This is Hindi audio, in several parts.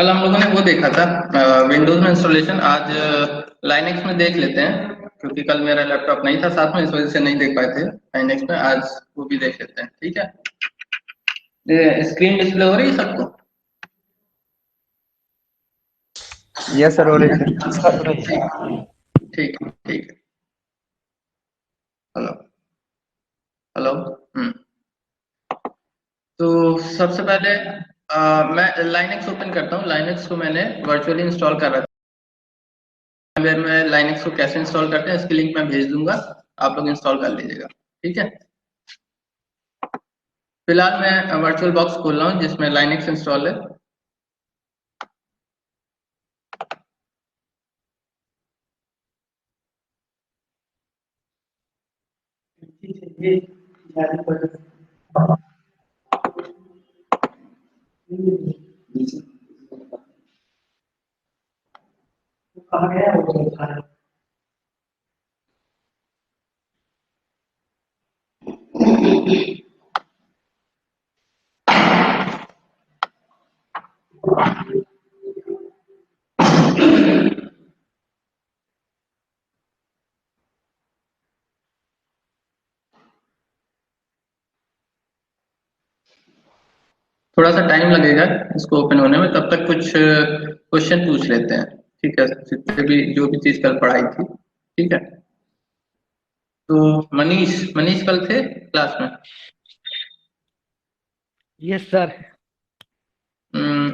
कल हम लोगों ने वो देखा था विंडोज में इंस्टॉलेशन। आज लाइनेक्स में देख लेते हैं, क्योंकि कल मेरा लैपटॉप नहीं था साथ में, इस वजह से नहीं देख पाए थे लाइनेक्स में। आज वो भी देख लेते हैं, ठीक है। स्क्रीन डिस्प्ले हो रही है सबको? यस सर, हो रही सर। हाँ, हो रही है। ठीक ठीक ठीक है। हेलो। हेलो। हम्म। तो सबसे पहले मैं लाइनेक्स ओपन करता हूँ। लाइनेक्स को मैंने वर्चुअली इंस्टॉल कर रखा है। अगर मैं लाइनेक्स को कैसे इंस्टॉल करते हैं इसकी लिंक मैं भेज दूंगा, आप लोग इंस्टॉल कर लीजिएगा, ठीक है। फिलहाल मैं वर्चुअल बॉक्स खोल रहा हूँ जिसमें लाइनेक्स इंस्टॉल है। थोड़ा सा टाइम लगेगा इसको ओपन होने में, तब तक कुछ क्वेश्चन पूछ लेते हैं, ठीक है। जितने भी जो भी चीज कल पढ़ाई थी, ठीक है। तो मनीष मनीष कल थे क्लास में? Yes sir.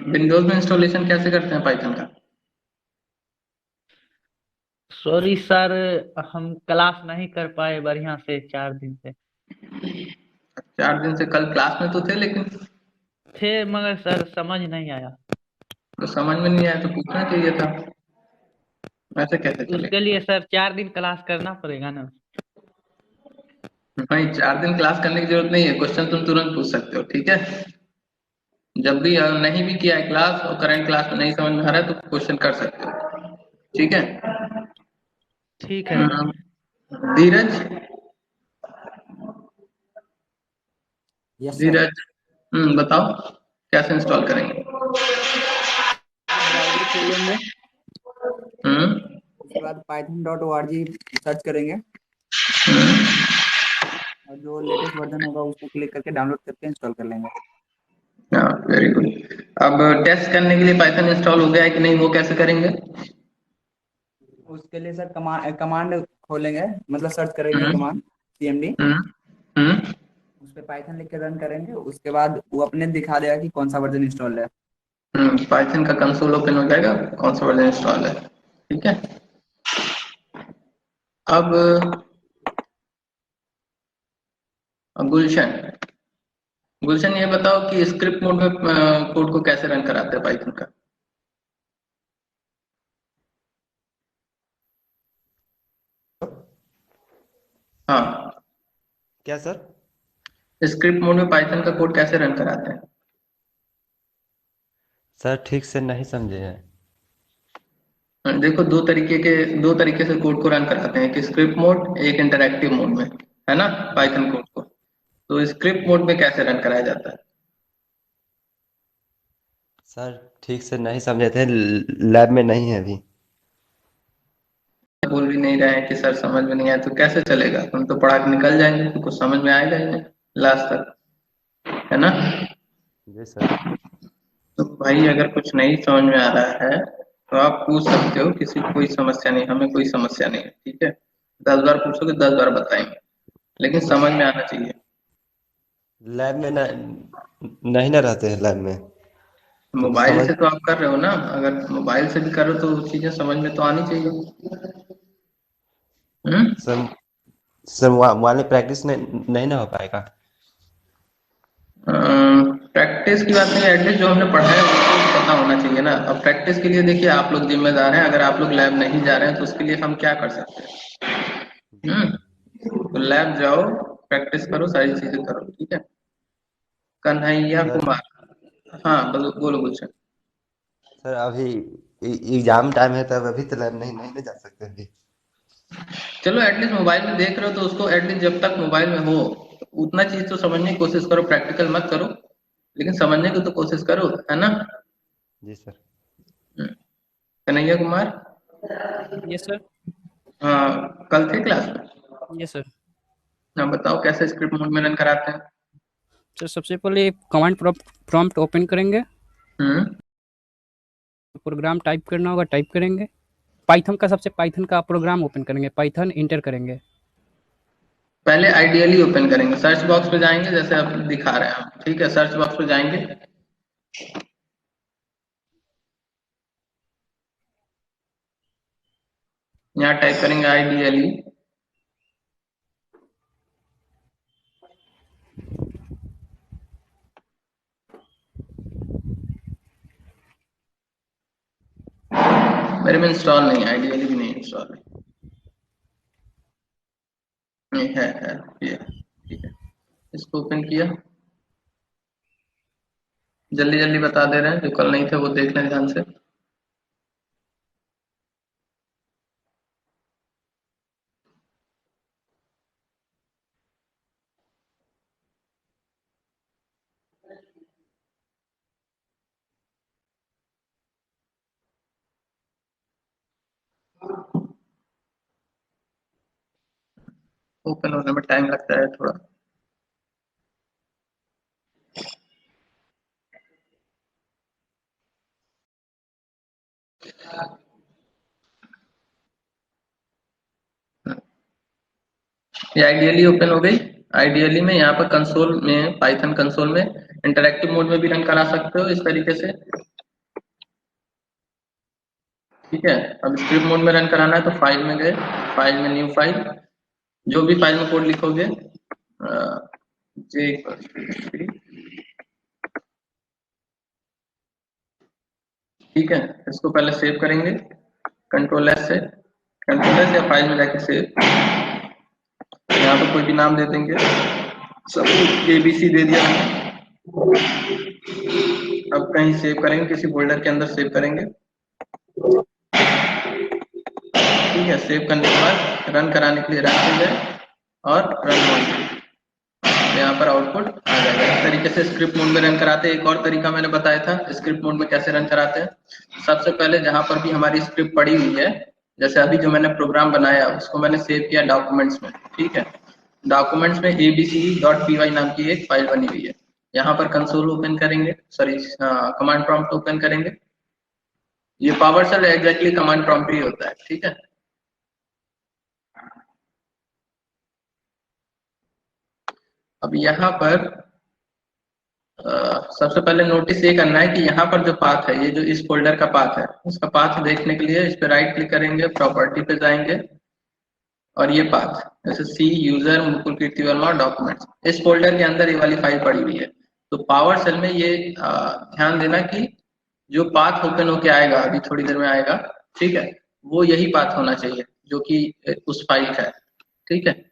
विंडोज में इंस्टॉलेशन कैसे करते हैं पाइथन का? सॉरी सर, हम क्लास नहीं कर पाए बढ़िया से 4 दिन से। 4 दिन से कल क्लास में तो थे लेकिन। थे मगर सर समझ नहीं आया। तो समझ में नहीं आया तो पूछना चाहिए था, ऐसे कैसे उसके चलेगा? लिए सर 4 दिन क्लास करना पड़ेगा ना। भाई 4 दिन क्लास करने की जरूरत नहीं है, क्वेश्चन तुम तुरंत पूछ सकते हो, ठीक है। जब भी नहीं भी किया है क्लास और करंट क्लास में नहीं समझ में आ रहा है तो क्वेश्चन कर सकते हो, ठीक है। ठीक है सर। हम्म, धीरज। Yes sir. धीरज, बताओ कैसे इंस्टॉल करेंगे? सर ब्राउजर खोलेंगे, हम्म। उसके बाद python.org सर्च करेंगे और जो लेटेस्ट वर्जन होगा उसको क्लिक करके डाउनलोड करके इंस्टॉल कर लेंगे। हाँ, वेरी गुड। अब टेस्ट करने के लिए पाइथन इंस्टॉल हो गया है कि नहीं वो कैसे करेंगे? उसके लिए सर कमांड खोलेंगे, मतलब सर्च करेंगे हम्म। कमांड cmd, हम्म। हम्म। उस पर पाइथन लिख के रन करेंगे, उसके बाद वो अपने दिखा देगा कि कौन सा वर्जन इंस्टॉल है। पाइथन का कंसोल ओपन हो जाएगा, कौन सा वर्जन इंस्टॉल है, ठीक है। अब गुलशन, गुलशन ये बताओ कि स्क्रिप्ट मोड में कोड को कैसे रन कराते हैं पाइथन का? हाँ, क्या सर? स्क्रिप्ट मोड में पाइथन का कोड कैसे रन कराते हैं? सर ठीक से नहीं समझे हैं। देखो, दो तरीके से कोड को रन कराते हैं, एक स्क्रिप्ट मोड, एक इंटरैक्टिव मोड में, है ना, जी। पाइथन कोड को। तो स्क्रिप्ट मोड में कैसे रन कराया जाता है? सर ठीक से नहीं समझे थे, लैब में नहीं है अभी। बोल भी नहीं रहे हैं कि सर समझ में नहीं आया, तो कैसे चलेगा? हम तो पढ़ा के निकल जाएंगे तो कुछ समझ में आएगा ही नहीं लास्ट तक, है ना। जी सर। तो भाई अगर कुछ नहीं समझ में आ रहा है तो आप पूछ सकते हो, किसी को कोई समस्या नहीं, हमें कोई समस्या नहीं है, ठीक है। 10 बार पूछोगे 10 बार बताएंगे, लेकिन तो समझ में आना चाहिए। लैब में नहीं ना रहते हैं लैब में, तो मोबाइल समझ। से तो आप कर रहे हो ना, अगर मोबाइल से भी कर रहे हो तो चीजें समझ में तो आनी चाहिए। हम्म। सर सर मोबाइल में प्रैक्टिस नहीं ना हो पाएगा। प्रैक्टिस की बात नहीं, एटलीस्ट जो हमने पढ़ा है वो तो पता होना चाहिए ना। अब प्रैक्टिस के लिए देखिए आप लोग जिम्मेदार हैं, अगर आप लोग लैब नहीं जा रहे हैं तो उसके लिए हम क्या कर सकते जी हैं? सर। तो लैब जाओ, प्रैक्टिस करो, सारी चीजें करो, ठीक है। कन्हैया सर कुमार, हाँ बोलो बोलो कुछ। सर अभी एग्जाम टाइम है, तब अभी तो लैब नहीं ना जा सकते अभी। चलो एटलीस्ट मोबाइल में देख रहे हो तो उसको एटलीस्ट जब तक मोबाइल में हो उतना चीज तो समझने की कोशिश करो, प्रैक्टिकल मत करो, लेकिन समझने की तो कोशिश करो, है ना। जी sir. Kanhaiya Kumar. Yes sir. हाँ, कल थे क्लास में। Yes sir. हाँ, बताओ कैसे स्क्रिप्ट मोड में रन कराते हैं। सर सबसे पहले कमांड प्रॉम्प्ट ओपन करेंगे, प्रोग्राम टाइप करना होगा, टाइप करेंगे। पाइथन का प्रोग्राम ओपन करेंगे, पाइथन इंटर करेंगे। पहले आइडियली ओपन करेंगे, सर्च बॉक्स पे जाएंगे जैसे आप दिखा रहे हैं हम, ठीक है। सर्च बॉक्स पे जाएंगे, यहाँ टाइप करेंगे आइडियली। मेरे में इंस्टॉल नहीं है, आइडियली भी नहीं इंस्टॉल है। है ये, ठीक है। इसको ओपन किया, जल्दी जल्दी बता दे रहे हैं, जो कल नहीं थे वो देख लें ध्यान से। ओपन होने में टाइम लगता है थोड़ा। ये आइडियली ओपन हो गई। आइडियली में यहाँ पर कंसोल में, पाइथन कंसोल में इंटरैक्टिव मोड में भी रन करा सकते हो इस तरीके से, ठीक है। अब स्क्रिप्ट मोड में रन कराना है तो फाइल में गए, फाइल में न्यू फाइल, जो भी फाइल में कोड लिखोगे जे, ठीक है। इसको पहले सेव करेंगे कंट्रोल एस से, कंट्रोल एस या फाइल में जाके सेव। यहाँ पे कोई भी नाम दे देंगे, सपोज एबीसी दे दिया हमने। अब कहीं सेव करेंगे, किसी फोल्डर के अंदर सेव करेंगे, ठीक है। सेव करने के बाद रन कराने के लिए रन पे जाए और रन मोड, यहाँ पर आउटपुट आ जाएगा। इस तरीके से स्क्रिप्ट मोड में रन कराते हैं। एक और तरीका मैंने बताया था स्क्रिप्ट मोड में कैसे रन कराते हैं। सबसे पहले जहां पर भी हमारी स्क्रिप्ट पड़ी हुई है, जैसे अभी जो मैंने प्रोग्राम बनाया उसको मैंने सेव किया डॉक्यूमेंट्स में, ठीक है। डॉक्यूमेंट्स में abc.py नाम की एक फाइल बनी हुई है। यहाँ पर कंसोल ओपन करेंगे, सॉरी कमांड प्रॉम्प्ट ओपन करेंगे। ये पावरशेल एग्जैक्टली कमांड प्रॉम्प्ट ही होता है, ठीक है। अब यहाँ पर सबसे पहले नोटिस ये करना है कि यहाँ पर जो पाथ है, ये जो इस फोल्डर का पाथ है, उसका पाथ देखने के लिए इस पे राइट क्लिक करेंगे, प्रॉपर्टी पे जाएंगे और ये पाथ जैसे सी यूजर मुकुल कीर्ति वर्मा डॉक्यूमेंट्स, इस फोल्डर के अंदर ये वाली फाइल पड़ी हुई है। तो पावर सेल में ये ध्यान देना कि जो पाथ ओपन होके आएगा, अभी थोड़ी देर में आएगा, ठीक है, वो यही पाथ होना चाहिए जो कि उस फाइल का है, ठीक है।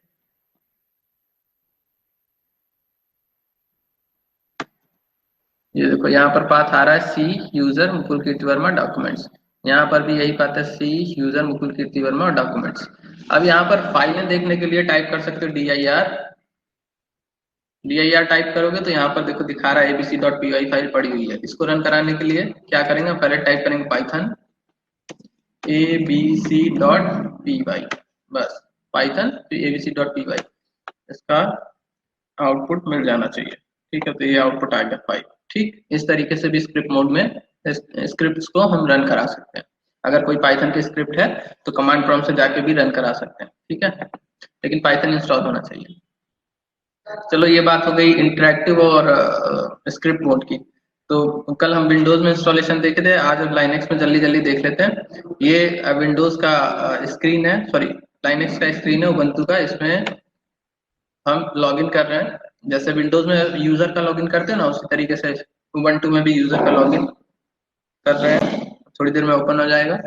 ये देखो यहाँ पर पाथ आ रहा है सी यूजर मुकुल कीर्ति वर्मा डॉक्यूमेंट्स, यहाँ पर भी यही पाथ है सी यूजर मुकुल कीर्ति वर्मा डॉक्यूमेंट्स। अब यहाँ पर फाइलें देखने के लिए टाइप कर सकते हो dir टाइप करोगे तो यहाँ पर देखो दिखा रहा है abc.py फाइल पड़ी हुई है। इसको रन कराने के लिए क्या करेंगे, पहले टाइप करेंगे पाइथन abc.py, बस पाइथन abc.py, इसका आउटपुट मिल जाना चाहिए, ठीक है। तो ये आउटपुट आ गया फाइल, ठीक। इस तरीके से भी स्क्रिप्ट मोड में स्क्रिप्ट्स को हम रन करा सकते हैं। अगर कोई पाइथन की स्क्रिप्ट है तो कमांड प्रॉम्प्ट से जाके भी रन करा सकते हैं, ठीक है, लेकिन पाइथन इंस्टॉल होना चाहिए। चलो ये बात हो गई इंटरेक्टिव और स्क्रिप्ट मोड की। तो कल हम विंडोज में इंस्टॉलेशन देखे थे, आज अब लाइनेक्स में जल्दी जल्दी देख लेते हैं। ये विंडोज का स्क्रीन है, सॉरी लाइनेक्स का स्क्रीन है उबंटू का। इसमें हम लॉगिन कर रहे हैं, जैसे विंडोज में यूजर का लॉगिन करते हैं ना, उसी तरीके से उबंटू में भी यूजर का लॉगिन कर रहे हैं। थोड़ी देर में ओपन हो जाएगा।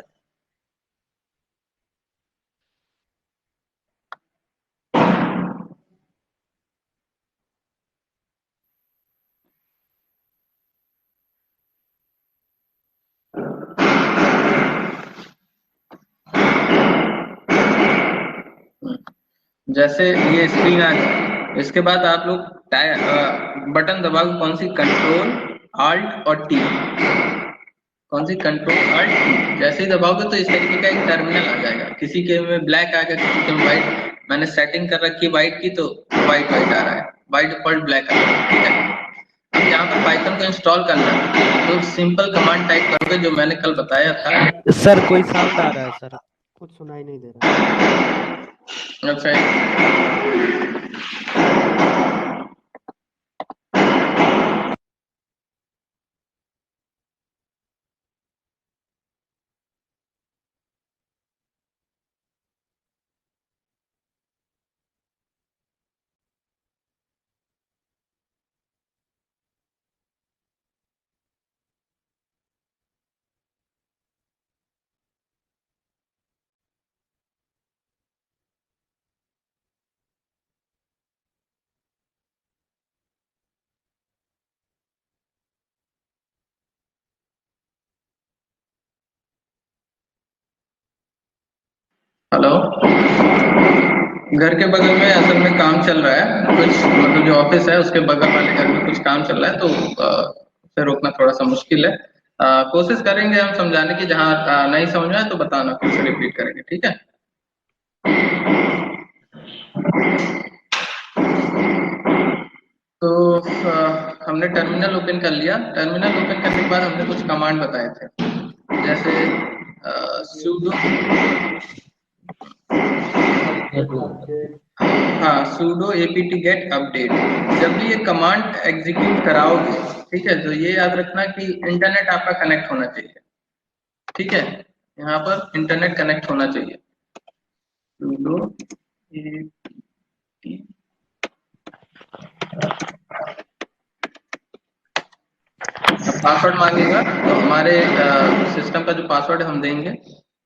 जैसे ये स्क्रीन आ गया, इसके बाद आप लोग बटन दबाओ, कौन सी, कंट्रोल ऑल्ट और टी, कौन सी, कंट्रोल अल्ट, जैसे ही दबाओगे तो इस तरीके का एक टर्मिनल आ जाएगा, किसी के में ब्लैक आ गया, किसी के में व्हाइट। मैंने सेटिंग कर रखी है व्हाइट की, तो व्हाइट व्हाइट आ रहा है, बाय डिफॉल्ट ब्लैक आ रहा है, ठीक है। अब यहाँ पर पाइथन को इंस्टॉल करना है, तो सिंपल कमांड टाइप करोगे जो मैंने कल बताया था। सर कोई साउंड आ रहा है सर, कुछ सुनाई नहीं दे रहा। अच्छा, हेलो। घर के बगल में असल में काम चल रहा है कुछ, मतलब जो ऑफिस है उसके बगल वाले घर में कुछ काम चल रहा है, तो उसे रोकना थोड़ा सा मुश्किल है। कोशिश करेंगे हम समझाने की, जहाँ नहीं समझ में आए तो बताना, फिर से रिपीट करेंगे, ठीक है। तो हमने टर्मिनल ओपन कर लिया। टर्मिनल ओपन करने के बाद हमने कुछ कमांड बताए थे, जैसे sudo, हाँ, sudo apt get update। जब भी ये कमांड एग्जीक्यूट कराओगे, ठीक है, तो ये याद रखना कि इंटरनेट आपका कनेक्ट होना चाहिए, ठीक है, यहाँ पर इंटरनेट कनेक्ट होना चाहिए। sudo पासवर्ड मांगेगा, तो हमारे सिस्टम का जो पासवर्ड है हम देंगे,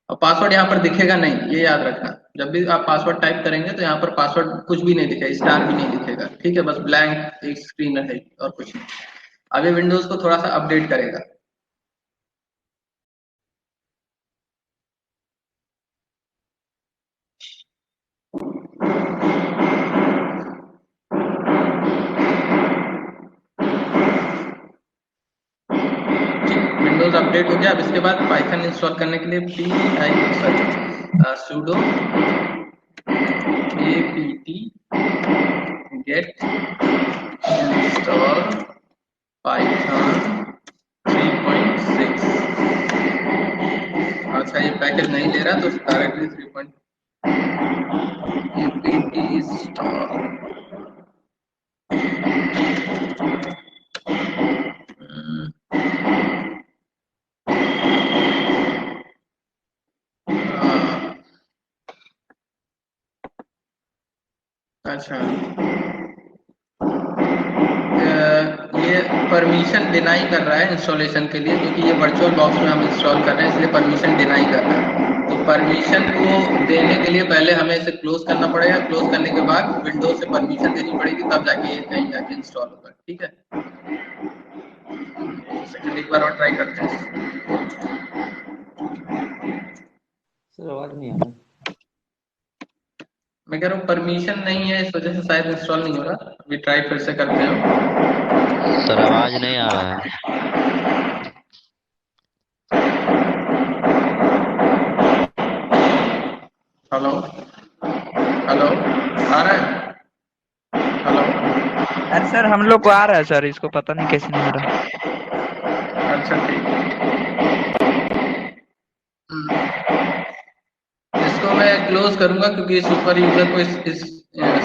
और पासवर्ड यहाँ पर दिखेगा नहीं, ये याद रखना। जब भी आप पासवर्ड टाइप करेंगे तो यहाँ पर पासवर्ड कुछ भी नहीं दिखेगा, स्टार भी नहीं दिखेगा, ठीक है, बस ब्लैंक एक स्क्रीन रहेगी और कुछ नहीं। आगे विंडोज को थोड़ा सा अपडेट करेगा। विंडोज अपडेट हो गया। अब इसके बाद पाइथन इंस्टॉल करने के लिए sudo apt get install python 3.6। अच्छा, ये पैकेज नहीं ले रहा तो डायरेक्टली 3. apt install अच्छा, ये परमिशन डिनाई कर रहा है इंस्टॉलेशन के लिए, क्योंकि ये वर्चुअल बॉक्स में हम इंस्टॉल कर रहे हैं, इसलिए परमिशन डिनाई कर रहा है। तो परमिशन को देने के लिए पहले हमें इसे क्लोज करना पड़ेगा, क्लोज करने के बाद विंडोज से परमिशन देनी पड़ेगी, तब जाके ये कहीं जाके इंस्टॉल होगा, ठीक है। सेकंड एक बार और ट्राई करते हैं। सर आवाज नहीं आ रहा। मैं कह रहा हूँ परमिशन नहीं है, इस वजह से शायद इंस्टॉल नहीं हो रहा। अभी ट्राई फिर से करते हैं। सर आवाज नहीं आ रहा है। हेलो हेलो, आ रहा है? हेलो, अरे सर हम लोग को आ रहा है सर, इसको पता नहीं कैसे नहीं आ रहा। अच्छा ठीक है। इसको मैं क्लोज करूंगा क्योंकि सुपर यूजर को इस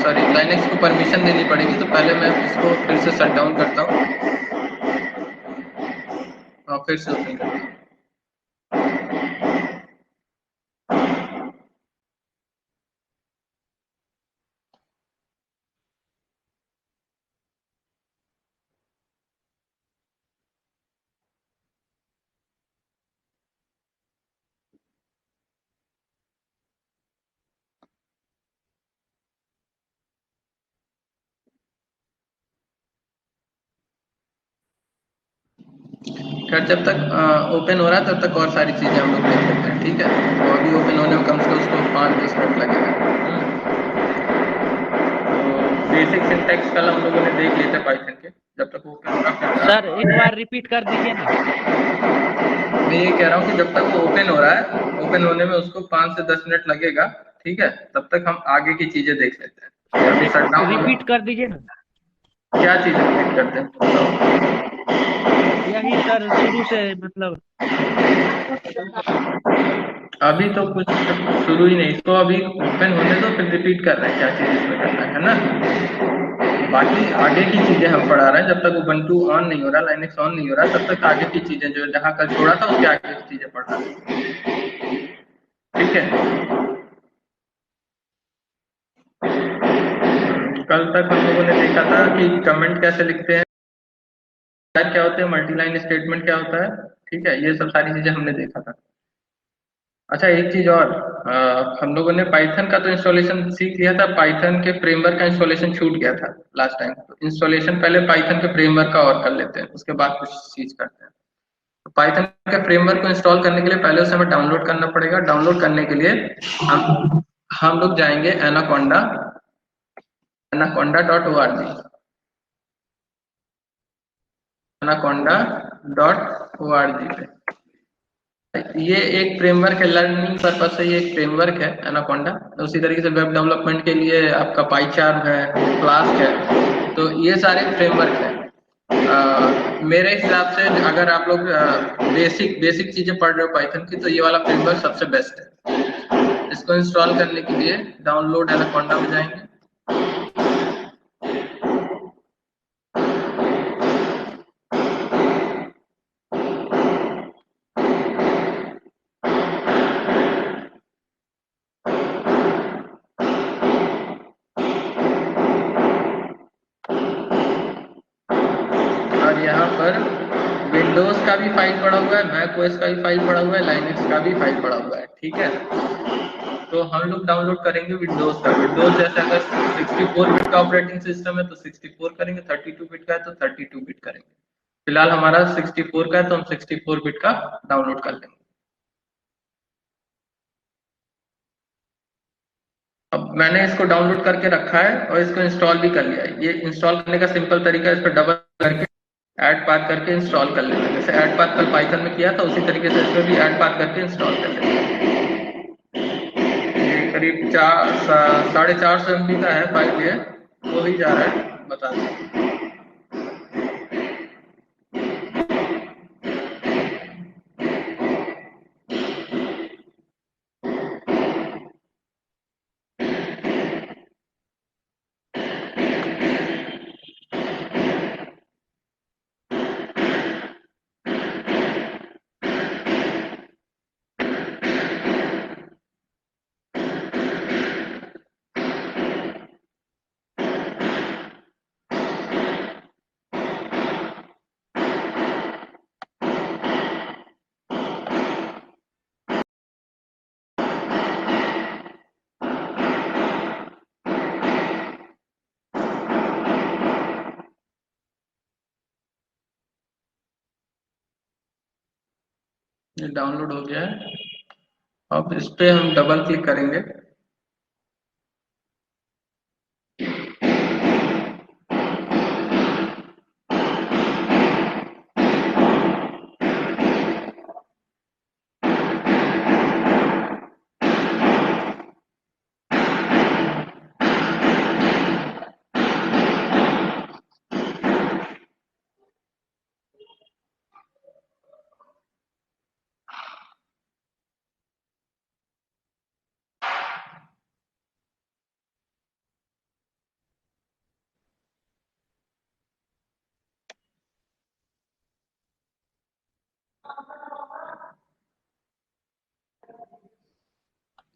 सॉरी लाइनक्स को परमिशन देनी पड़ेगी, तो पहले मैं इसको फिर से शट डाउन करता हूँ और फिर से ओपन करता हूँ। खैर, जब तक ओपन हो रहा है तब तक और सारी चीजें हम लोग देख लेते हैं, ठीक है। तो अभी ओपन होने में कम से कम उसको 5-10 मिनट लगेगा। तो फिर बेसिक सिंटैक्स कल हम लोगों ने देख लिए थे पाइथन के, जब तक ओपन हो रहा है। सर एक बार रिपीट कर दीजिए ना। मैं ये कह रहा हूँ कि जब तक वो ओपन हो रहा है, ओपन होने में उसको 5 से 10 मिनट लगेगा, ठीक है, तब तक हम आगे की चीजें देख लेते हैं। सर अभी एक शट डाउन रिपीट कर दीजिए ना। क्या चीजें रिपीट करते हैं बताओ। यही सर शुरू से मतलब। अभी तो कुछ शुरू ही नहीं, इसको अभी ओपन होने दो, फिर रिपीट कर रहे हैं क्या चीज इसमें करना है ना। बाकी आगे की चीजें हम पढ़ा रहे हैं, जब तक उबंटू ऑन नहीं हो रहा, लाइनक्स ऑन नहीं हो रहा, तब तक आगे की चीजें जो जहां कल छोड़ा था उसके आगे की चीजें पढ़ रहे हैं, ठीक है। कल तक हम लोगों ने देखा था कि कमेंट कैसे लिखते हैं, क्या होते हैं, मल्टीलाइन स्टेटमेंट क्या होता है, ठीक है, ये सब सारी चीजें हमने देखा था। अच्छा एक चीज और, हम लोगों ने पाइथन का तो इंस्टॉलेशन सीख लिया था, पाइथन के फ्रेमवर्क का इंस्टॉलेशन छूट गया था लास्ट टाइम। तो इंस्टॉलेशन पहले पाइथन के फ्रेमवर्क का और कर लेते हैं, उसके बाद कुछ चीज करते हैं। तो पाइथन के फ्रेमवर्क को इंस्टॉल करने के लिए पहले उसे हमें डाउनलोड करना पड़ेगा। डाउनलोड करने के लिए हम लोग जाएंगे एनाकोंडा, anaconda.org, anaconda.org पे। ये एक फ्रेमवर्क है, लर्निंग पर्पस से ये एक फ्रेमवर्क है एनाकोंडा। उसी तरीके से वेब डेवलपमेंट के लिए आपका पाइचार्म है, फ्लास्क है, तो ये सारे फ्रेमवर्क हैं। मेरे हिसाब से अगर आप लोग बेसिक बेसिक चीजें पढ़ रहे हो पाइथन की, तो ये वाला फ्रेमवर्क सबसे बेस्ट है। इसको इंस्टॉल करने के लिए डाउनलोड एनाकोंडा में जाएंगे। और यहाँ पर विंडोज का भी फाइल पड़ा हुआ है, मैक ओएस का भी फाइल पड़ा हुआ है, लाइनक्स का भी फाइल पड़ा हुआ है, ठीक है। तो हम लोग डाउनलोड करेंगे विंडोज का। विंडोज जैसे अगर 64 बिट का ऑपरेटिंग सिस्टम है तो 64 करेंगे, 32 बिट का है तो 32 बिट करेंगे। फिलहाल हमारा 64 का है तो हम 64 बिट का डाउनलोड कर लेंगे। अब मैंने इसको डाउनलोड करके रखा है और इसको इंस्टॉल भी कर लिया है। ये इंस्टॉल करने का सिंपल तरीका है, इस पर डबल करके ऐड पाथ करके इंस्टॉल कर लेना है। जैसे ऐड पाथ कल पाइथन में किया था, उसी तरीके से इसमें भी ऐड पाथ करके इंस्टॉल कर लेना है। ये करीब 450 MB का है फाइल, ये हो ही जा रहा है, बता दें। ये डाउनलोड हो गया है। अब इस पे हम डबल क्लिक करेंगे।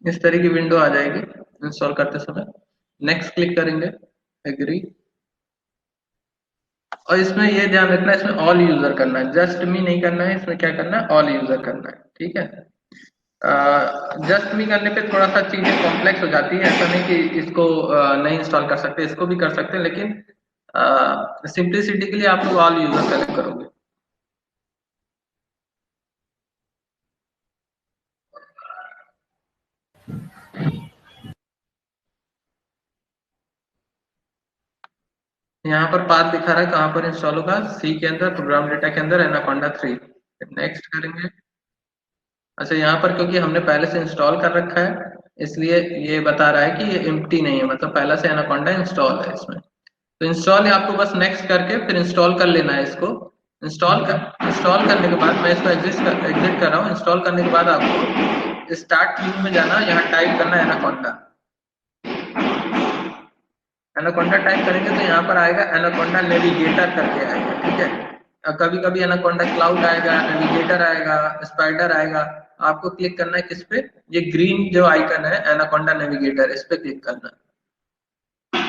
इस तरह की विंडो आ जाएगी इंस्टॉल करते समय। नेक्स्ट क्लिक करेंगे, एग्री। और इसमें ये ध्यान रखना है, इसमें ऑल यूजर करना है, जस्ट मी नहीं करना है। इसमें क्या करना है, ऑल यूजर करना है, ठीक है। जस्ट मी करने पे थोड़ा सा चीजें कॉम्प्लेक्स हो जाती है। ऐसा नहीं कि इसको नहीं इंस्टॉल कर सकते, इसको भी कर सकते हैं, लेकिन सिंप्लिसिटी के लिए आप लोग ऑल यूजर सेलेक्ट करोगे। यहाँ पर पाथ दिखा रहा है कहाँ पर इंस्टॉल होगा, सी के अंदर, प्रोग्राम डेटा के अंदर एनाकोंडा 3। नेक्स्ट करेंगे। अच्छा, यहाँ पर क्योंकि हमने पहले से इंस्टॉल कर रखा है इसलिए ये बता रहा है कि ये एम्प्टी नहीं है, मतलब पहला से एनाकोंडा इंस्टॉल है इसमें। तो इंस्टॉल आपको बस नेक्स्ट करके फिर इंस्टॉल कर लेना है इसको। इंस्टॉल करने के बाद मैं इसको एग्जिट कर रहा हूँ। इंस्टॉल करने के बाद आपको स्टार्ट व्यू में जाना, यहाँ टाइप करना है एनाकोंडा। एनाकोंडा टाइप करेंगे तो यहाँ पर आएगा एनाकोंडा नेविगेटर करके आएगा, ठीक है। कभी कभी एनाकोंडा क्लाउड आएगा, नेविगेटर आएगा, स्पाइडर आएगा। आपको क्लिक करना है किस पे, ये ग्रीन जो आइकन है एनाकोंडा नेविगेटर, इस पे क्लिक करना है।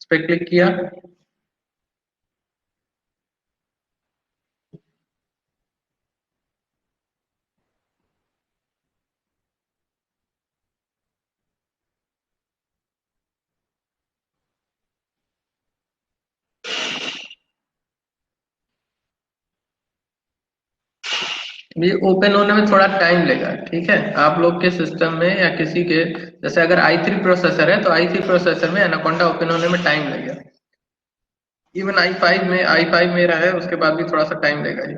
इस पे क्लिक किया। ये ओपन होने में थोड़ा टाइम लेगा, ठीक है। आप लोग के सिस्टम में या किसी के, जैसे अगर i3 प्रोसेसर है तो i3 प्रोसेसर में एनाकोंडा ओपन होने में टाइम लगेगा। इवन i5 मेरा है, उसके बाद भी थोड़ा सा टाइम लेगा ये।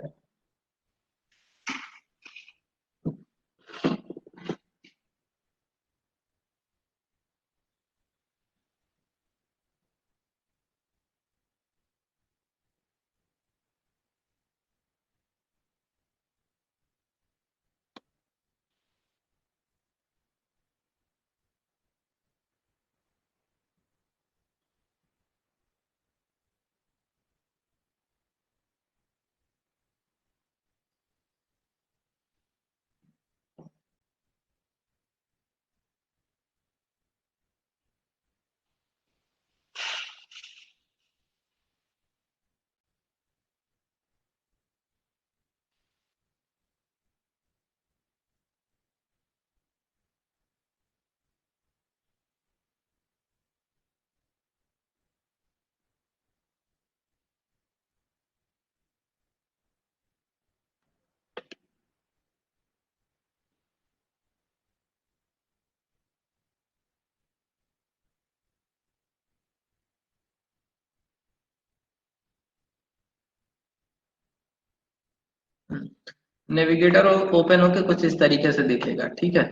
नेविगेटर ओपन होके कुछ इस तरीके से दिखेगा, ठीक है।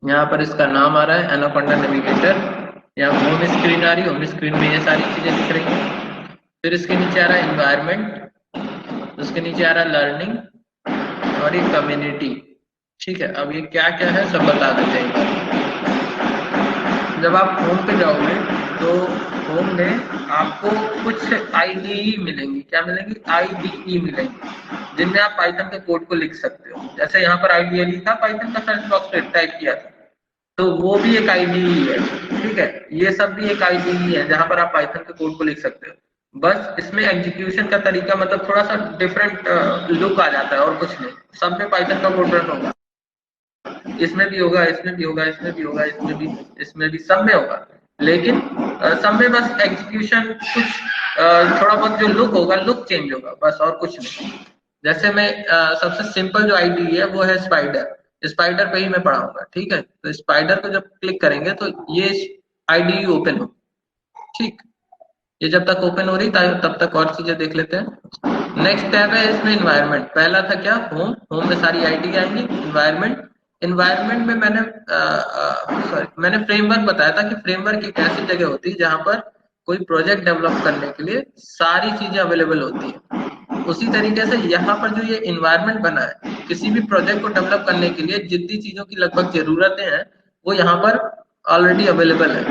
यहाँ पर इसका नाम आ रहा है एनाकोंडा नेविगेटर। यहाँ होम स्क्रीन आ रही है, होम स्क्रीन में ये सारी चीजें दिख रही हैं। फिर इसके नीचे आ रहा है एनवायरनमेंट, उसके नीचे आ रहा है लर्निंग और ये कम्युनिटी, ठीक है। अब ये क्या क्या है सब बता देते हैं। जब आप होम पे जाओगे तो होम में आपको कुछ आईडीई मिलेंगी। क्या मिलेंगी? आईडीई मिलेंगी, जिनमें आप पाइथन के कोड को लिख सकते हो। जैसे यहाँ पर आईडीई लिखा, पाइथन का सर्च बॉक्स पे टाइप किया था, तो वो भी एक आईडीई है, ठीक है। ये सब भी एक आईडीई है जहां पर आप पाइथन के कोड को लिख सकते हो। बस इसमें एग्जीक्यूशन का तरीका मतलब थोड़ा सा डिफरेंट लुक आ जाता है और कुछ नहीं। सब में पाइथन का कोड रन होगा, इसमें भी होगा, इसमें भी होगा, इसमें भी होगा, इसमें भी सब में होगा। लेकिन सब में बस एग्जीक्यूशन कुछ थोड़ा बहुत जो लुक होगा, लुक चेंज होगा, बस और कुछ नहीं। जैसे मैं सबसे सिंपल जो आईडी है वो है स्पाइडर। स्पाइडर पे ही मैं पढ़ाऊंगा, ठीक है। तो स्पाइडर को जब क्लिक करेंगे तो ये आईडी ओपन हो, ठीक। ये जब तक ओपन हो रही तब तक और चीजें देख लेते हैं। नेक्स्ट टैब है इसमें एनवायरनमेंट। पहला था क्या? होम। होम में सारी आईडी आएंगी। एनवायरनमेंट में मैंने फ्रेमवर्क बताया था कि फ्रेमवर्क एक ऐसी जगह होती है जहां पर कोई प्रोजेक्ट डेवलप करने के लिए सारी चीजें अवेलेबल होती है। उसी तरीके से यहाँ पर जो ये एनवायरनमेंट बना है, किसी भी प्रोजेक्ट को डेवलप करने के लिए जितनी चीजों की लगभग जरूरतें हैं वो यहाँ पर ऑलरेडी अवेलेबल है,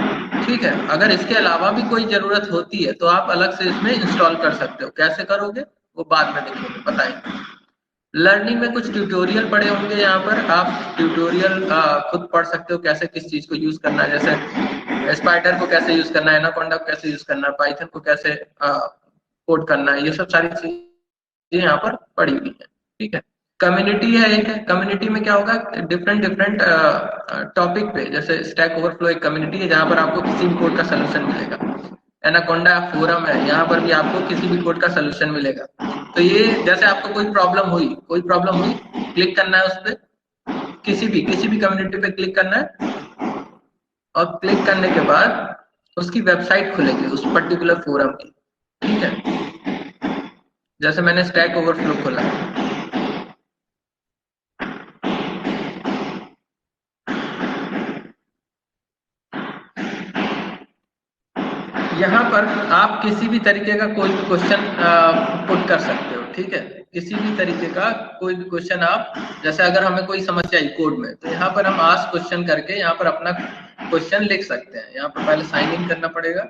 ठीक है। अगर इसके अलावा भी कोई जरूरत होती है तो आप अलग से इसमें इंस्टॉल कर सकते हो। कैसे करोगे वो बाद में देखेंगे, बताएंगे। लर्निंग में कुछ ट्यूटोरियल पड़े होंगे, यहाँ पर आप ट्यूटोरियल खुद पढ़ सकते हो कैसे किस चीज को यूज करना है। जैसे स्पाइडर को कैसे यूज करना है, एनाकोंडा को कैसे यूज करना है, पाइथन को कैसे कोड करना है, ये सब सारी चीजें यहाँ पर पड़ी हुई है, ठीक है। कम्युनिटी है एक, कम्युनिटी में क्या होगा, डिफरेंट टॉपिक पे, जैसे स्टैक ओवरफ्लो एक कम्युनिटी है जहां पर आपको किसी भी कोड का सोल्यूशन मिलेगा। एनाकोंडा फोरम है, यहाँ पर भी आपको किसी भी कोड का सोल्यूशन मिलेगा। तो ये जैसे आपको कोई प्रॉब्लम हुई, क्लिक करना है उस पर, किसी भी कम्युनिटी पे क्लिक करना है और क्लिक करने के बाद उसकी वेबसाइट खुलेगी उस पर्टिकुलर फोरम की, ठीक है। जैसे मैंने स्टैक ओवरफ्लो खोला, यहाँ पर आप किसी भी तरीके का कोई भी क्वेश्चन पुट कर सकते हो, ठीक है। किसी भी तरीके का कोई भी क्वेश्चन आप, जैसे अगर हमें कोई समस्या आई कोड में, तो यहाँ पर हम आस्क क्वेश्चन करके यहाँ पर अपना क्वेश्चन लिख सकते हैं। यहाँ पर पहले साइन इन करना पड़ेगा।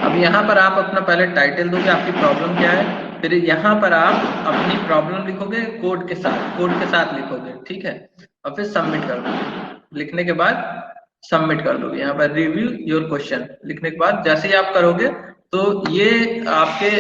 अब यहाँ पर आप अपना पहले टाइटल दोगे, आपकी प्रॉब्लम क्या है, फिर यहाँ पर आप अपनी प्रॉब्लम लिखोगे कोड के साथ लिखोगे, ठीक है। और फिर सबमिट कर दोगे। लिखने के बाद सबमिट कर दोगे। यहाँ पर रिव्यू योर क्वेश्चन लिखने के बाद जैसे ही आप करोगे तो ये आपके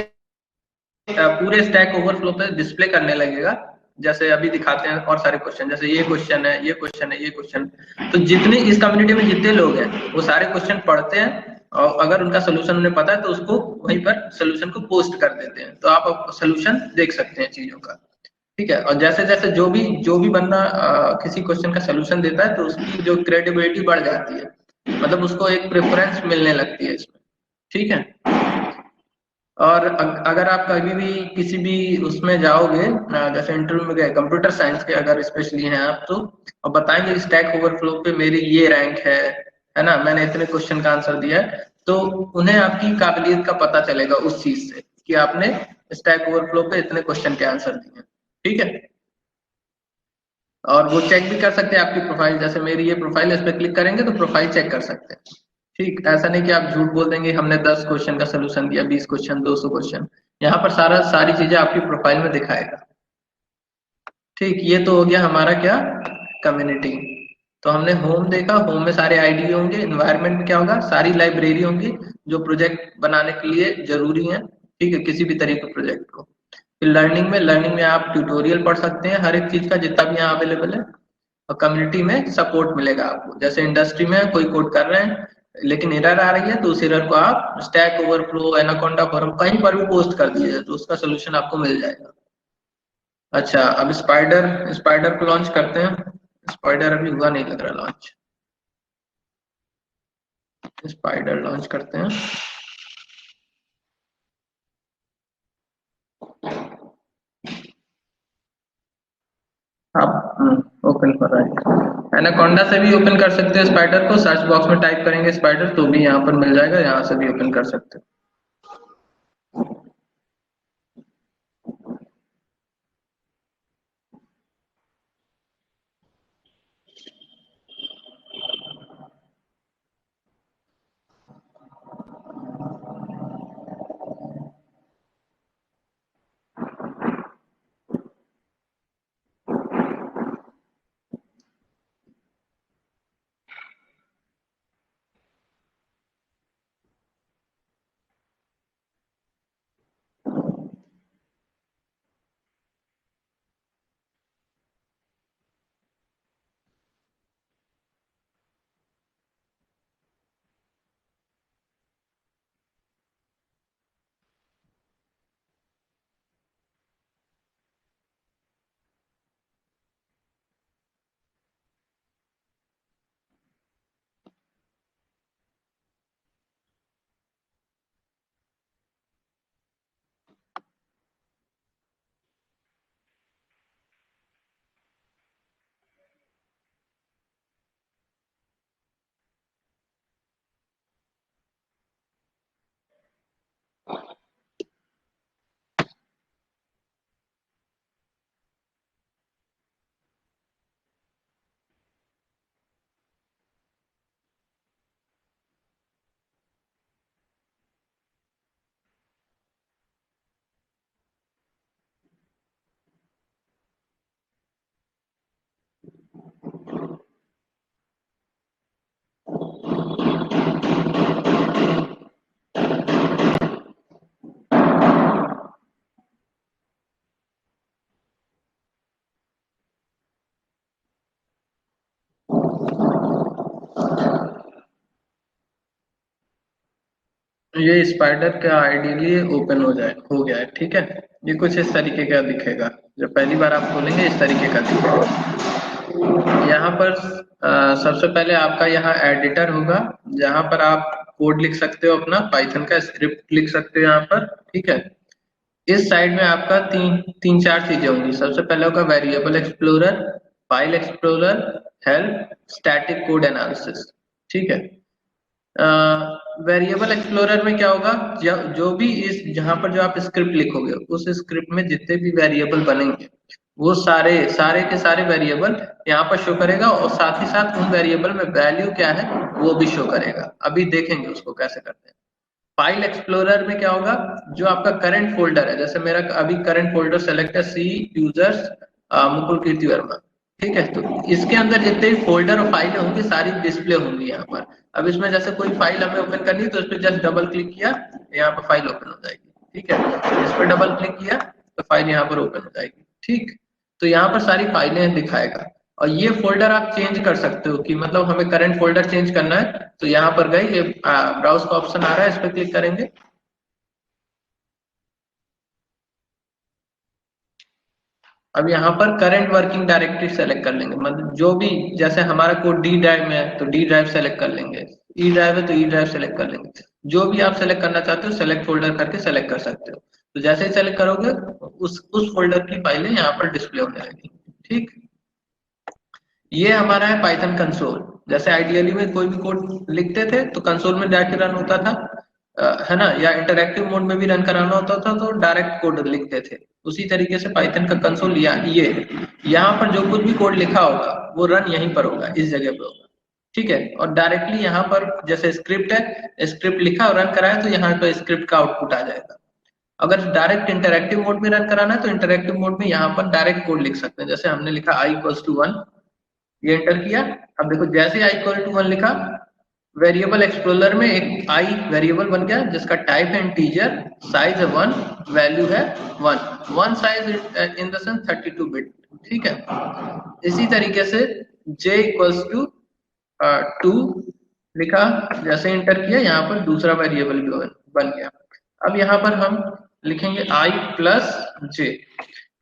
पूरे स्टैक ओवरफ्लो पे डिस्प्ले करने लगेगा। जैसे अभी दिखाते हैं और सारे क्वेश्चन, जैसे ये क्वेश्चन है, ये क्वेश्चन है, ये क्वेश्चन। तो जितने इस कम्युनिटी में जितने लोग हैं वो सारे क्वेश्चन पढ़ते हैं, और अगर उनका सोल्यूशन उन्हें पता है तो उसको वहीं पर सोल्यूशन को पोस्ट कर देते हैं। तो आप सोल्यूशन देख सकते हैं चीजों का, ठीक है। और जैसे जैसे जो भी बंदा किसी क्वेश्चन का सोल्यूशन देता है तो उसकी जो क्रेडिबिलिटी बढ़ जाती है, मतलब उसको एक प्रेफरेंस मिलने लगती है इसमें, ठीक है। और अगर आप कभी भी किसी भी उसमें जाओगे, जैसे इंटरव्यू में गए कंप्यूटर साइंस के अगर स्पेशली हैं आप, तो और बताएंगे स्टैक ओवरफ्लो पे मेरी ये रैंक है ना, मैंने इतने क्वेश्चन का आंसर दिया है, तो उन्हें आपकी काबिलियत का पता चलेगा उस चीज से कि आपने स्टैक ओवरफ्लो पे इतने क्वेश्चन के आंसर दिए, ठीक है। और वो चेक भी कर सकते हैं आपकी प्रोफाइल, जैसे मेरी ये प्रोफाइल, इस पर क्लिक करेंगे तो प्रोफाइल चेक कर सकते हैं, ठीक। ऐसा नहीं कि आप झूठ बोल देंगे हमने 10 क्वेश्चन का सोल्यूशन दिया, 20 क्वेश्चन, 200 क्वेश्चन। यहाँ पर सारी चीजें आपकी प्रोफाइल में दिखाएगा, ठीक। ये तो हो गया हमारा क्या, कम्युनिटी। तो हमने होम देखा, होम में सारे आईडी होंगे। एनवायरनमेंट में क्या होगा, सारी लाइब्रेरी होंगी जो प्रोजेक्ट बनाने के लिए जरूरी है, ठीक है, किसी भी तरीके के प्रोजेक्ट को। फिर लर्निंग में आप ट्यूटोरियल पढ़ सकते हैं हर एक चीज का जितना भी यहाँ अवेलेबल है। और कम्युनिटी में सपोर्ट मिलेगा आपको, जैसे इंडस्ट्री में कोई कोड कर रहे हैं लेकिन एरर आ रही है तो उस एरर को आप स्टैक ओवरफ्लो, एनाकोंडा फोरम कहीं पर भी पोस्ट कर दीजिए तो उसका सोल्यूशन आपको मिल जाएगा। अच्छा, अब स्पाइडर को लॉन्च करते हैं। स्पाइडर अभी हुआ नहीं लग रहा लॉन्च। स्पाइडर लॉन्च करते हैं। आप ओपन कर रहे हैं, एनाकोंडा से भी ओपन कर सकते हैं स्पाइडर को। सर्च बॉक्स में टाइप करेंगे स्पाइडर तो भी यहाँ पर मिल जाएगा, यहाँ से भी ओपन कर सकते हैं। ये स्पाइडर का आइडियली ओपन हो गया है, ठीक है। ये कुछ इस तरीके का दिखेगा, जब पहली बार आप खोलेंगे इस तरीके का दिखेगा। यहाँ पर सबसे पहले आपका यहाँ एडिटर होगा, जहाँ पर आप कोड लिख सकते हो, अपना पाइथन का स्क्रिप्ट लिख सकते हो यहाँ पर, ठीक है। इस साइड में आपका तीन चार चीजें होंगी। सबसे पहले होगा variable explorer, file explorer, help, static code analysis, ठीक है। वेरिएबल एक्सप्लोरर में क्या होगा, जो भी इस जहां पर जो आप स्क्रिप्ट लिखोगे उस स्क्रिप्ट में जितने भी वेरिएबल बनेंगे वो सारे सारे के सारे वेरिएबल यहाँ पर शो करेगा, और साथ ही साथ उन वेरिएबल में वैल्यू क्या है वो भी शो करेगा। अभी देखेंगे उसको कैसे करते हैं। फाइल एक्सप्लोरर में क्या होगा, जो आपका करंट फोल्डर है, जैसे मेरा अभी करंट फोल्डर सेलेक्ट है सी यूजर्स मुकुल कीर्ति वर्मा, ठीक है। तो इसके अंदर जितने भी फोल्डर और फाइलें होंगी सारी डिस्प्ले होंगी यहाँ पर। अब इसमें जैसे कोई फाइल हमें ओपन करनी है तो इस पर जस्ट डबल क्लिक किया, यहाँ पर फाइल ओपन हो जाएगी, ठीक है। इस पर डबल क्लिक किया तो फाइल यहाँ पर ओपन हो जाएगी, ठीक। तो यहाँ पर सारी फाइलें दिखाएगा, और ये फोल्डर आप चेंज कर सकते हो कि मतलब हमें करंट फोल्डर चेंज करना है तो यहाँ पर गए, ये ब्राउज का ऑप्शन आ रहा है, इस पर क्लिक करेंगे। अब यहाँ पर करंट वर्किंग डायरेक्टरी सेलेक्ट कर लेंगे, मतलब जो भी, जैसे हमारा कोड डी ड्राइव में है तो डी ड्राइव सेलेक्ट कर लेंगे, ई ड्राइव है तो ई ड्राइव सेलेक्ट कर लेंगे। जो भी आप सेलेक्ट करना चाहते हो सेलेक्ट फोल्डर करके सेलेक्ट कर सकते हो। तो जैसे ही सेलेक्ट करोगे उस फोल्डर की फाइलें यहाँ पर डिस्प्ले होने लगेंगी, ठीक। ये हमारा है पाइथन कंसोल। जैसे आइडियली में कोई भी कोड लिखते थे तो कंसोल में जाके रन होता था, है ना, या इंटरैक्टिव मोड में भी रन कराना होता था तो डायरेक्ट कोड लिखते थे। उसी तरीके से पाइथन का कंसोल ये यहाँ पर जो कुछ भी कोड लिखा होगा वो रन यहीं पर होगा, इस जगह पे होगा, ठीक है। और डायरेक्टली यहाँ पर जैसे स्क्रिप्ट है, स्क्रिप्ट लिखा और रन कराया तो यहाँ पर स्क्रिप्ट का आउटपुट आ जाएगा। अगर डायरेक्ट इंटरैक्टिव मोड में रन कराना है तो इंटरैक्टिव मोड में यहाँ पर डायरेक्ट कोड लिख सकते हैं। जैसे हमने लिखा i इक्वल्स टू 1, ये एंटर किया। अब देखो जैसे i इक्वल टू 1 लिखा, वेरिएबल एक्सप्लोरर में एक i वेरिएबल बन गया जिसका टाइप है इंटीजर, साइज है 1, वैल्यू है 1 size in the sense 32 bit, ठीक है। इसी तरीके से j इक्वल्स टू 2 लिखा, जैसे इंटर किया यहाँ पर दूसरा वेरिएबल भी बन गया। अब यहाँ पर हम लिखेंगे i प्लस j,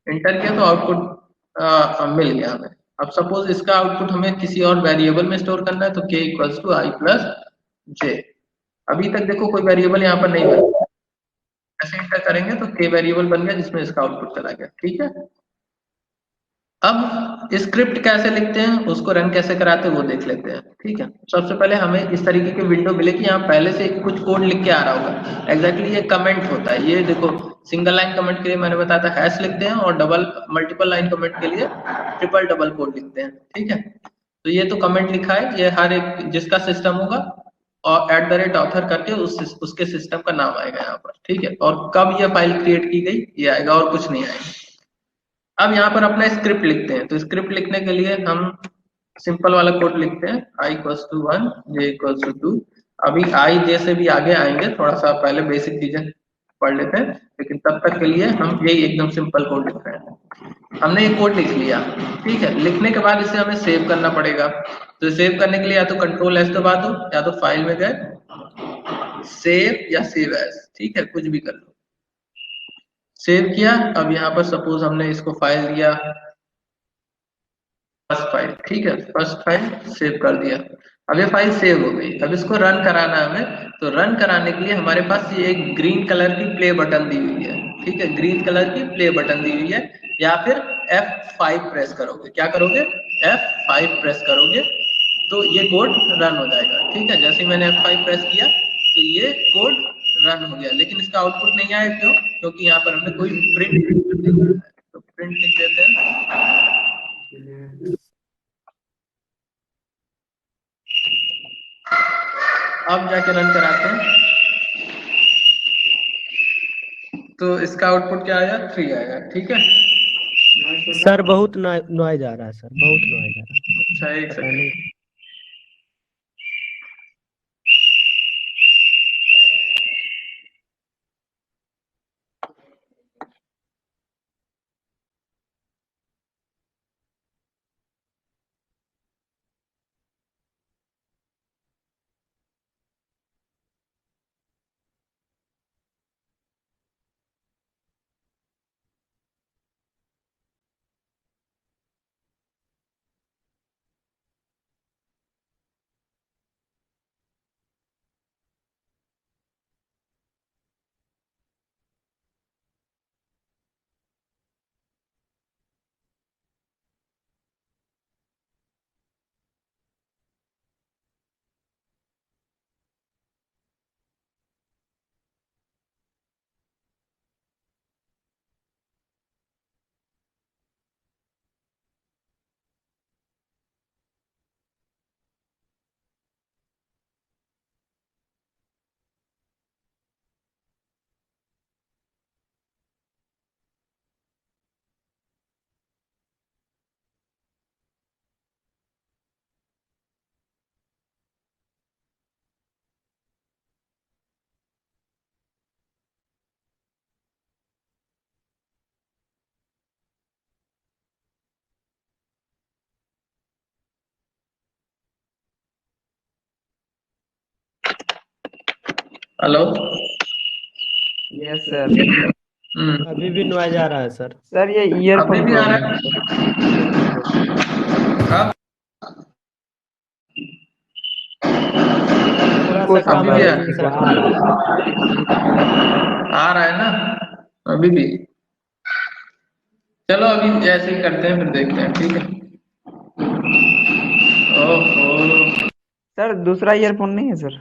इंटर किया तो आउटपुट मिल गया हमें। अब सपोज इसका आउटपुट हमें किसी और वेरिएबल में स्टोर करना है तो k equals to i plus j. अभी तक देखो कोई वेरिएबल यहाँ पर नहीं बना, ऐसे इंटर करेंगे तो k वेरिएबल बन गया जिसमें इसका आउटपुट चला गया, ठीक है। अब स्क्रिप्ट कैसे लिखते हैं, उसको रन कैसे कराते हैं वो देख लेते हैं, ठीक है। सबसे पहले हमें इस तरीके की विंडो मिलेगी, यहाँ पहले से कुछ कोड लिख के आ रहा होगा। एग्जैक्टली ये कमेंट होता है, ये देखो सिंगल लाइन कमेंट के लिए मैंने बताया था हैश लिखते हैं, और डबल मल्टीपल लाइन कमेंट के लिए ट्रिपल डबल कोड लिखते हैं, ठीक है। तो ये तो कमेंट लिखा है, ये हर एक जिसका सिस्टम होगा और @ऑथर करके उसके सिस्टम का नाम आएगा यहाँ पर, ठीक है। और कब ये फाइल क्रिएट की गई ये आएगा, और कुछ नहीं आएगा। अब यहाँ पर अपना स्क्रिप्ट लिखते हैं, तो स्क्रिप्ट लिखने के लिए हम सिंपल वाला कोड लिखते हैं i equals to 1, j equals to 2। अभी i j से भी आगे आएंगे, थोड़ा सा पहले बेसिक चीजें पढ़ लेते हैं, लेकिन तब तक के लिए हम यही एकदम सिंपल कोड लिख रहे हैं। हमने ये कोड लिख लिया, ठीक है। लिखने के बाद इसे हमें सेव करना पड़ेगा, तो सेव करने के लिए या तो कंट्रोल एस दबा दो, या तो फाइल में गए सेव या सेव एज, ठीक है, कुछ भी कर लो। सेव किया। अब यहाँ पर सपोज हमने इसको फाइल दिया फर्स्ट फाइल, ठीक है, फर्स्ट फाइल सेव कर दिया। अब ये फाइल सेव हो गई। अब इसको रन कराना है हमें, तो रन कराने के लिए हमारे पास ये एक ग्रीन कलर की प्ले बटन दी हुई है, ठीक है, ग्रीन कलर की प्ले बटन दी हुई है। या फिर F5 प्रेस करोगे, क्या करोगे, F5 प्रेस करोगे तो ये कोड रन हो जाएगा, ठीक है। जैसे ही मैंने F5 प्रेस किया तो ये कोड रन हो गया, लेकिन इसका आउटपुट नहीं आया, क्यों, क्योंकि यहाँ पर हमने कोई प्रिंट नहीं किया है। तो प्रिंट लिख देते हैं, अब जाके रन कराते हैं तो इसका आउटपुट क्या आया, 3 आया, ठीक है। सर बहुत नॉइज आ रहा है सर, बहुत नॉइज आ रहा है। अच्छा एक पता सेकंड, नहीं। हेलो। Yes sir. अभी भी नॉइज आ रहा है सर। सर ये अभी ईयरफोन भी आ रहा प्रॉब्लम है है? सर। Earphone problem. अब थोड़ा इको सा साउंड कम आ अभी है भी रहा आ है, लेकिन सर इको आ साउंड। रहा है। रहा है ना? अभी भी। चलो अभी ऐसे ही करते हैं, फिर देखते हैं, ठीक है। ओहो। सर दूसरा ईयरफोन नहीं है सर?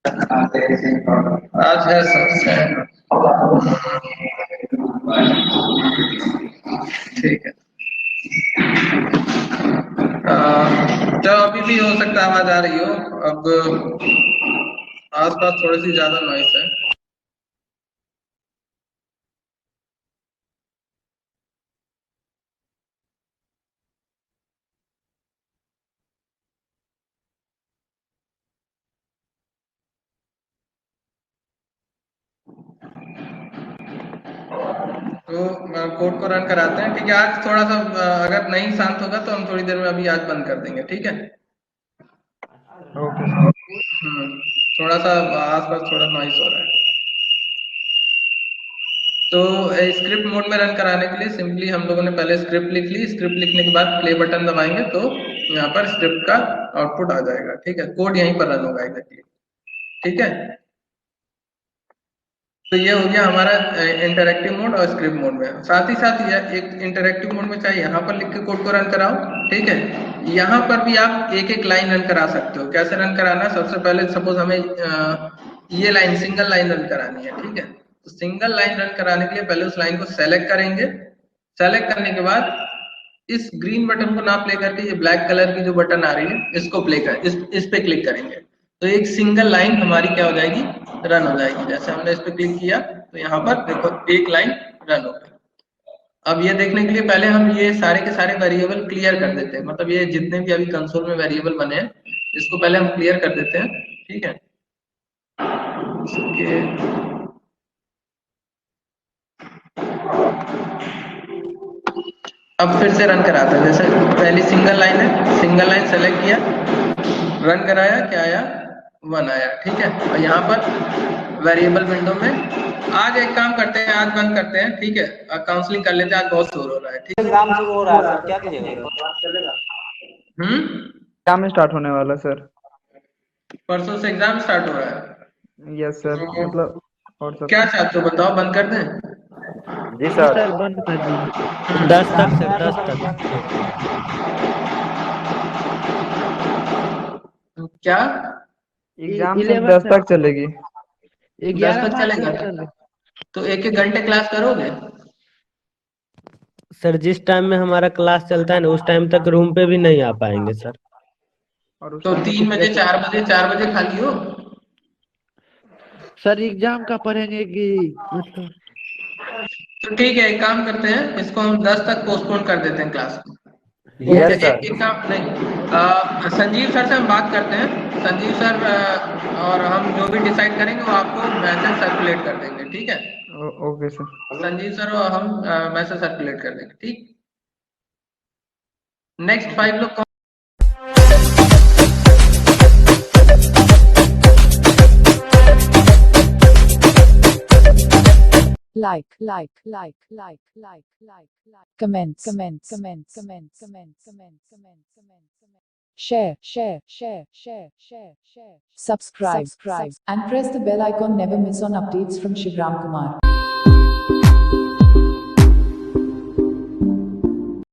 आज है सबसे। ठीक है। तो अभी भी हो सकता है आवाज आ रही हो। अब आसपास थोड़ी सी ज्यादा नॉइस है। तो कोड को रन कराते हैं, ठीक है। आज थोड़ा सा अगर नहीं शांत होगा तो हम थोड़ी देर में अभी आज बंद कर देंगे, ठीक है। Okay sir. थोड़ा सा आसपास थोड़ा नॉइस हो रहा है। तो स्क्रिप्ट मोड में रन कराने के लिए सिंपली हम लोगों ने पहले स्क्रिप्ट लिख ली। स्क्रिप्ट लिखने के बाद प्ले बटन दबाएंगे तो यहाँ पर स्क्रिप्ट का आउटपुट आ जाएगा, ठीक है। कोड यहीं पर रन होगा एग्जैक्टली, ठीक है। तो ये हो गया हमारा इंटरैक्टिव मोड और स्क्रिप्ट मोड में। साथ ही साथ यह एक इंटरैक्टिव मोड में चाहे यहाँ पर लिख के कोड को रन कराओ, ठीक है। यहाँ पर भी आप एक एक लाइन रन करा सकते हो। कैसे रन कराना? सबसे पहले सपोज हमें ये लाइन सिंगल लाइन रन करानी है, ठीक है। तो सिंगल लाइन रन कराने के लिए पहले उस लाइन को सेलेक्ट करेंगे। सेलेक्ट करने के बाद इस ग्रीन बटन को ना प्ले करके ये ब्लैक कलर की जो बटन आ रही है इसको प्ले कर इस पे क्लिक करेंगे तो एक सिंगल लाइन हमारी क्या हो जाएगी, रन हो जाएगी। जैसे हमने इस पे क्लिक किया तो यहाँ पर देखो एक लाइन रन हो गई। अब ये देखने के लिए पहले हम ये सारे के सारे वेरिएबल क्लियर कर देते हैं, मतलब ये जितने भी अभी कंसोल में वेरिएबल बने हैं इसको पहले हम क्लियर कर देते हैं, ठीक है। इसके अब फिर से रन कराते हैं। जैसे पहली सिंगल लाइन है, सिंगल लाइन सेलेक्ट किया, रन कराया, क्या आया, 1 आया, ठीक है। और यहाँ पर वेरिएबल विंडो में आज एक काम करते हैं, आज बंद करते हैं, ठीक है। काउंसलिंग कर लेते हैं, आज बहुत शोर हो रहा है, ठीक है। एग्जाम शुरू हो रहा है सर, क्या कीजिएगा? एग्जाम स्टार्ट होने वाला सर। परसों से एग्जाम स्टार्ट हो रहा है। यस सर, तो मतलब और सब क्या तो। चाहते हो बताओ, बंद कर दें? जी जी सर। सर बंद कर दीजिए। 10 तक सर, 10 तक। क्या एग्जाम सर 11 10 तक, तक चलेगी। 10 11 तक मार्च चलेगा? तक सर। तो एक एक घंटे क्लास करोगे? सर जिस टाइम में हमारा क्लास चलता है ना उस टाइम तक रूम पे भी नहीं आ पाएंगे सर। और उस तो टाइम पे 3 कितने बजे 4 बजे खाली हो? सर एग्जाम का पढ़ेंगे कि मतलब? तो ठीक है, एक काम करते हैं, इसको हम 10 तक पोस्टपोन कर देते हैं क्लास को। ठीक है, यस सर। एक काम नहीं, संजीव सर से हम बात करते हैं। संजीव सर और हम जो भी डिसाइड करेंगे वो आपको मैसेज सर्कुलेट कर देंगे, ठीक है। Okay sir. संजीव सर और हम मैसेज सर्कुलेट कर देंगे, ठीक। Next okay. 5 लोग comments, share, subscribe, and press the bell icon. Never miss on updates from Shivram Kumar.